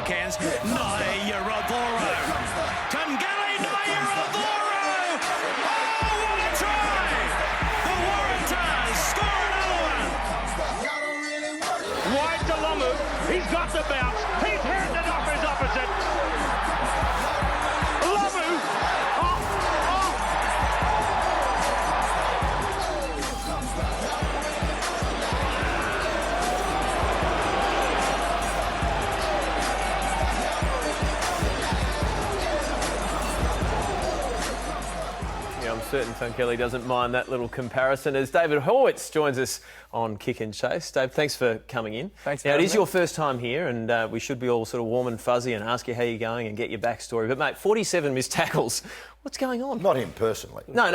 Cairns. Nayaravoro. Tungali Nayaravoro. Oh, what a try! The Waratahs score another one. Wide to Lamu. He's got the bounce. He's handed off his opposite. Lamu. I'm certain Funkeli doesn't mind that little comparison as David Horwitz joins us on Kick and Chase. Dave, thanks for coming in. Thanks for Now, it having is me. your first time here and we should be all sort of warm and fuzzy and ask you how you're going and get your backstory. But, mate, 47 missed tackles. What's going on? Not him personally. No.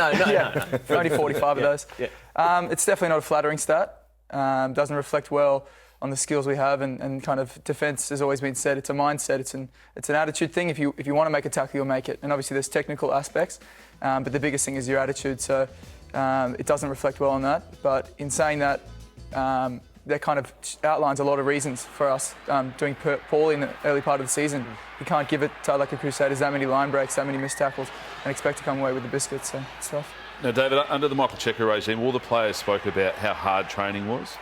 Only 45 of those. Yeah. It's definitely not a flattering stat. Doesn't reflect well on the skills we have and kind of defence has always been said. It's a mindset. It's an attitude thing. If you want to make a tackle, you'll make it. And obviously there's technical aspects, but the biggest thing is your attitude. So it doesn't reflect well on that. But in saying that, that kind of outlines a lot of reasons for us doing poorly in the early part of the season. You can't give it to like the Crusaders that many line breaks, that many missed tackles, and expect to come away with the biscuits. So it's tough. Now, David, under the Michael Checker regime, all the players spoke about how hard training was.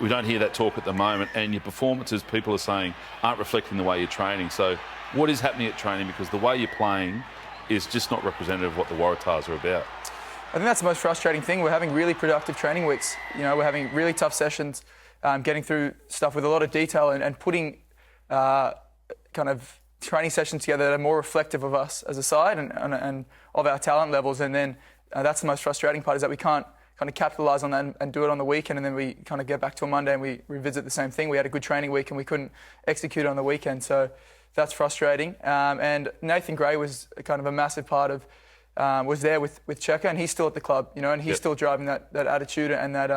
We don't hear that talk at the moment, and your performances, people are saying, aren't reflecting the way you're training. So what is happening at training? Because the way you're playing is just not representative of what the Waratahs are about. I think that's the most frustrating thing. We're having really productive training weeks. You know, we're having really tough sessions, getting through stuff with a lot of detail and putting kind of training sessions together that are more reflective of us as a side and of our talent levels. And then that's the most frustrating part, is that we can't kind of capitalise on that and do it on the weekend, and then we kind of get back to a Monday and we revisit the same thing. We had a good training week and we couldn't execute it on the weekend, so that's frustrating. And Nathan Gray was kind of a massive part of, was there with Checker, and he's still at the club, you know, and he's still driving that attitude and that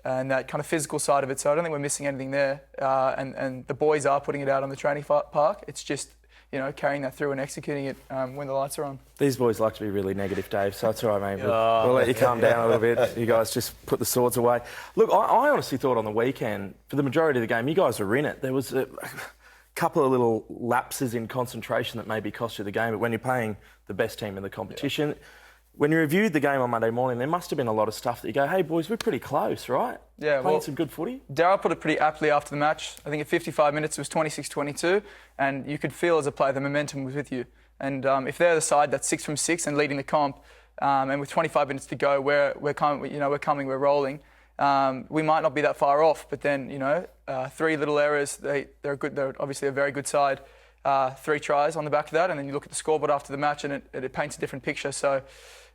kind of physical side of it. So I don't think we're missing anything there. And the boys are putting it out on the training park. It's just, you know, carrying that through and executing it when the lights are on. These boys like to be really negative, Dave, so it's all right, mate. We'll let you calm down a little bit. You guys just put the swords away. Look, I honestly thought on the weekend, for the majority of the game, you guys were in it. There was a couple of little lapses in concentration that maybe cost you the game, but when you're playing the best team in the competition, when you reviewed the game on Monday morning, there must have been a lot of stuff that you go, hey, boys, we're pretty close, right? Yeah, Playing some good footy. Darryl put it pretty aptly after the match. I think at 55 minutes it was 26-22, and you could feel as a player the momentum was with you. And if they're the side that's 6 from 6 and leading the comp, and with 25 minutes to go, we're coming, we're rolling. We might not be that far off, but then, you know, 3 little errors. They're good. They're obviously a very good side. 3 tries on the back of that, and then you look at the scoreboard after the match, and it paints a different picture. So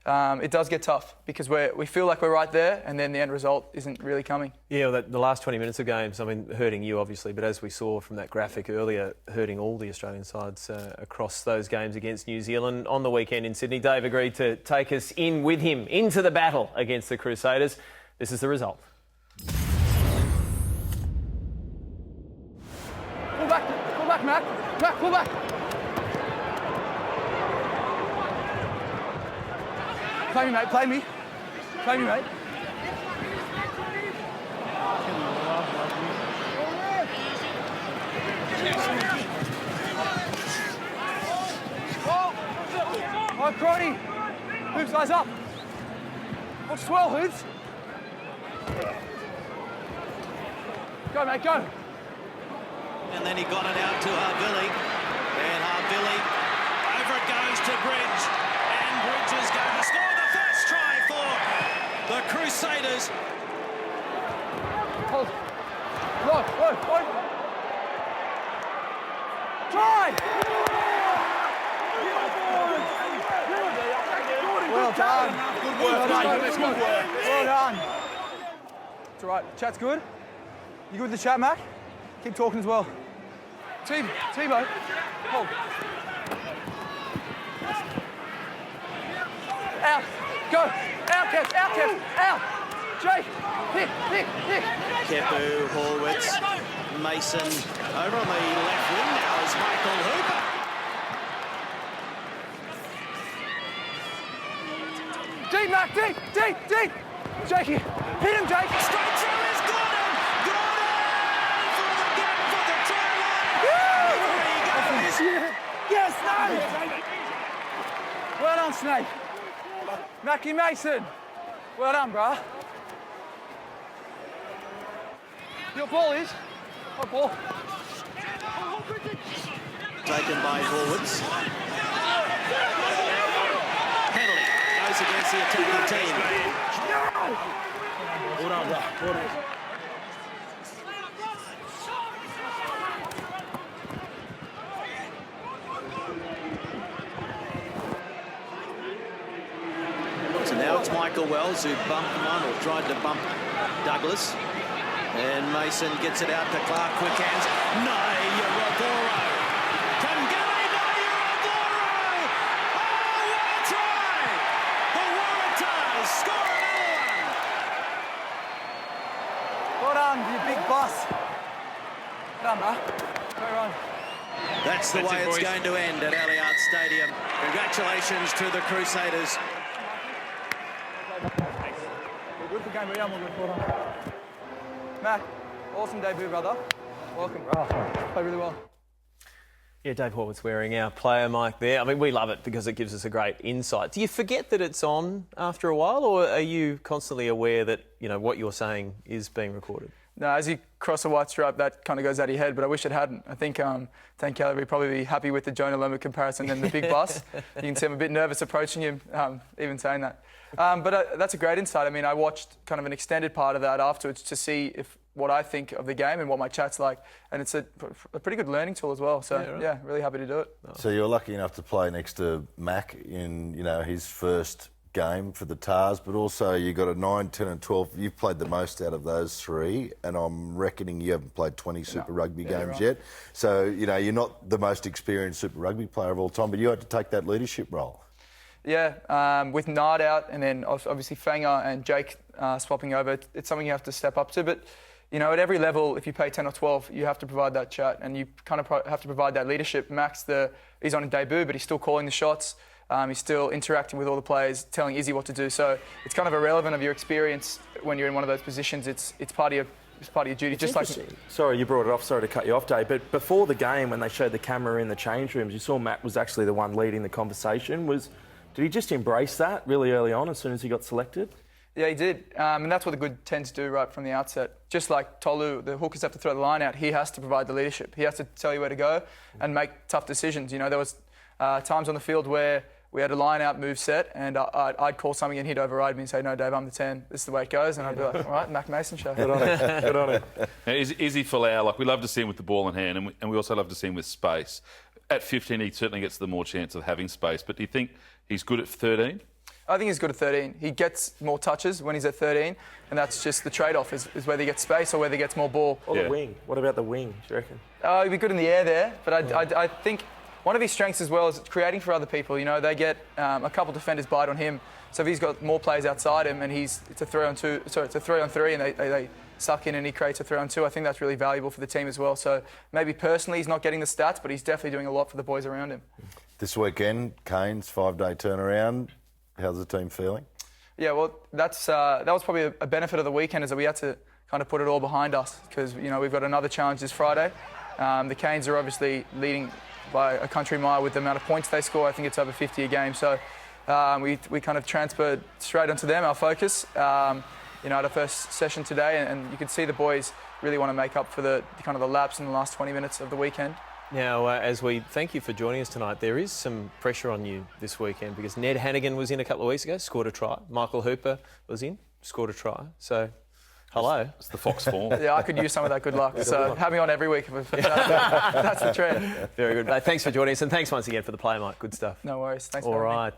it does get tough because we feel like we're right there, and then the end result isn't really coming. Yeah, well, the last 20 minutes of games, I mean, hurting you obviously, but as we saw from that graphic earlier, hurting all the Australian sides across those games against New Zealand. On the weekend in Sydney, Dave agreed to take us in with him into the battle against the Crusaders. This is the result. Pull back, Matt. Matt, pull back. Play me, mate. Play me, mate. Oh, Crotty. Hoops, eyes up. Watch swirl, Hoops. Go, mate, go. And then he got it out to Harvilli. And Harvilli, over it goes to Bridge. And Bridge is going to score the first try for the Crusaders. Hold. Look. Try! Well done. Good work, mate. Good work. Well done. It's all right. Chat's good. You good with the chat, Mac? Keep talking as well. Tebow. Hold. Out. Go. Out, Kev. Out. Jake. Pick. Kepu, Horwitz, Mason. Over on the left wing now is Michael Hooper. Deep, Mac. Deep. Jakey. Hit him, Jake. Straight through is Gordon. Gordon for the try line. Woo! Well done, Snake. Mackie Mason. Well done, brah. Your ball is. My ball. Taken by Horwitz. Penalty goes against the attacking team. Well done, bro. Well done. So now it's Michael Wells who bumped one or tried to bump Douglas. And Mason gets it out to Clark, quick hands. No, Yorodoro. Kangari, no, Yorodoro. Oh, what a try! The Waratahs score another one. Well done, you big boss. Well done, brah. Go on. That's the way it's going to end at Allianz Stadium. Congratulations to the Crusaders. We're good for game, we're good. Well done. Matt, awesome debut, brother. Welcome. Played really well. Yeah, Dave Horwitz wearing our player mic there. I mean, we love it because it gives us a great insight. Do you forget that it's on after a while, or are you constantly aware that, you know, what you're saying is being recorded? No, as you cross the white stripe, that kind of goes out of your head, but I wish it hadn't. I think Dan Kelly would probably be happy with the Jonah Lomu comparison and the big boss. You can see I'm a bit nervous approaching him, even saying that. But that's a great insight. I mean, I watched kind of an extended part of that afterwards to see what I think of the game and what my chat's like. And it's a pretty good learning tool as well. So, yeah, really happy to do it. So you're lucky enough to play next to Mac in, his first game for the Tars, but also you got a 9, 10 and 12. You've played the most out of those three, and I'm reckoning you haven't played 20 Super Rugby games yet. So, you're not the most experienced Super Rugby player of all time, but you had to take that leadership role. Yeah, with Nard out and then obviously Fanger and Jake swapping over, it's something you have to step up to. But, at every level, if you play 10 or 12, you have to provide that chat and you kind of have to provide that leadership. Max, he's on a debut, but he's still calling the shots. He's still interacting with all the players, telling Izzy what to do. So it's kind of irrelevant of your experience when you're in one of those positions. It's part of your duty. Just like. Sorry, you brought it off. Sorry to cut you off, Dave. But before the game, when they showed the camera in the change rooms, you saw Matt was actually the one leading the conversation. Did he just embrace that really early on as soon as he got selected? Yeah, he did. And that's what the good tends to do right from the outset. Just like Tolu, the hookers have to throw the line out. He has to provide the leadership. He has to tell you where to go and make tough decisions. There was times on the field where we had a line-out move set, and I'd call something and he'd override me and say, "No, Dave, I'm the 10. This is the way it goes." And I'd be like, "All right, Mac Mason show." Good on him. Good on him. Now, Izzy Folau, we love to see him with the ball in hand, and we also love to see him with space. At 15, he certainly gets the more chance of having space, but do you think he's good at 13? I think he's good at 13. He gets more touches when he's at 13, and that's just the trade-off, is whether he gets space or whether he gets more ball. Or the wing. What about the wing, do you reckon? He'd be good in the air there, but I think one of his strengths as well is creating for other people. They get a couple defenders bite on him, so if he's got more players outside him and it's a 3-on-3 and they suck in and he creates a 3-on-2, I think that's really valuable for the team as well. So maybe personally he's not getting the stats, but he's definitely doing a lot for the boys around him. This weekend, Kearns, 5-day turnaround. How's the team feeling? Yeah, well, that was probably a benefit of the weekend, is that we had to kind of put it all behind us because, we've got another challenge this Friday. The Canes are obviously leading by a country mile with the amount of points they score. I think it's over 50 a game. So we kind of transferred straight onto them, our focus, at our first session today. And you can see the boys really want to make up for the kind of the lapse in the last 20 minutes of the weekend. Now, as we thank you for joining us tonight, there is some pressure on you this weekend because Ned Hannigan was in a couple of weeks ago, scored a try. Michael Hooper was in, scored a try. So, hello. It's the Fox form. Yeah, I could use some of that good luck. So have me on every week if that's the trend. Very good. Thanks for joining us, and thanks once again for the play, Mike. Good stuff. No worries. Thanks for All having me. right.